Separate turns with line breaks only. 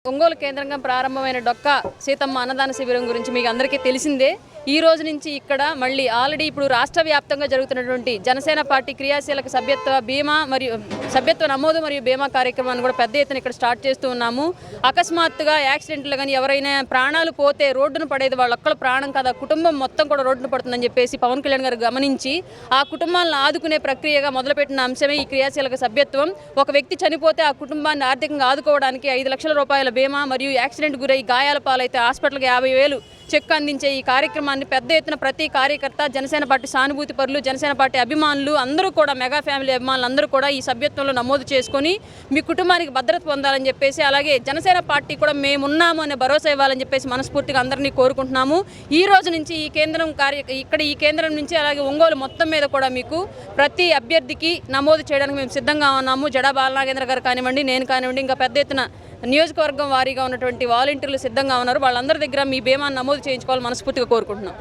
ఒంగోలు కేంద్రంగా ప్రారంభమైన డొక్క సీతమ్మ అన్నదాన శిబిరం గురించి మీకు అందరికీ తెలిసిందే. ఈ రోజు నుంచి ఇక్కడ మళ్ళీ ఆల్రెడీ ఇప్పుడు రాష్ట్ర వ్యాప్తంగా జరుగుతున్నటువంటి జనసేన పార్టీ క్రియాశీలక సభ్యత్వ నమోదు మరియు బీమా కార్యక్రమాన్ని కూడా పెద్ద ఎత్తున ఇక్కడ స్టార్ట్ చేస్తూ ఉన్నాము. అకస్మాత్తుగా యాక్సిడెంట్లు కానీ ఎవరైనా ప్రాణాలు పోతే రోడ్డును పడేది వాళ్ళొక్కళ్ళ ప్రాణం కాదు, కుటుంబం మొత్తం కూడా రోడ్డును పడుతుందని చెప్పేసి పవన్ కళ్యాణ్ గారు గమనించి ఆ కుటుంబాలను ఆదుకునే ప్రక్రియగా మొదలుపెట్టిన అంశమే ఈ క్రియాశీలక సభ్యత్వం. ఒక వ్యక్తి చనిపోతే ఆ కుటుంబాన్ని ఆర్థికంగా ఆదుకోవడానికి 5 లక్షల రూపాయల బీమా మరియు యాక్సిడెంట్ గురై గాయాల పాలైతే హాస్పిటల్కి 50,000 చెక్ అందించే ఈ కార్యక్రమాన్ని పెద్ద ఎత్తున ప్రతి కార్యకర్త, జనసేన పార్టీ సానుభూతి పరులు, జనసేన పార్టీ అభిమానులు అందరూ కూడా, మెగా ఫ్యామిలీ అభిమానులు అందరూ కూడా ఈ సభ్యత్వంలో నమోదు చేసుకొని మీ కుటుంబానికి భద్రత పొందాలని చెప్పేసి, అలాగే జనసేన పార్టీ కూడా మేమున్నాము అనే భరోసా ఇవ్వాలని చెప్పేసి మనస్ఫూర్తిగా అందరినీ కోరుకుంటున్నాము. ఈ రోజు నుంచి ఈ కేంద్రం నుంచి అలాగే ఒంగోలు మొత్తం మీద కూడా మీకు ప్రతి అభ్యర్థికి నమోదు చేయడానికి మేము సిద్ధంగా ఉన్నాము. జడా బాలనాగేంద్ర గారు కానివ్వండి, నేను కానివ్వండి, ఇంకా పెద్ద ఎత్తున నియోజకవర్గం వారీగా ఉన్నటువంటి వాలంటీర్లు సిద్ధంగా ఉన్నారు. వాళ్ళందరి దగ్గర మీ బీమాను నమోదు చేయించుకోవాలని మనస్ఫూర్తిగా కోరుకుంటున్నాం.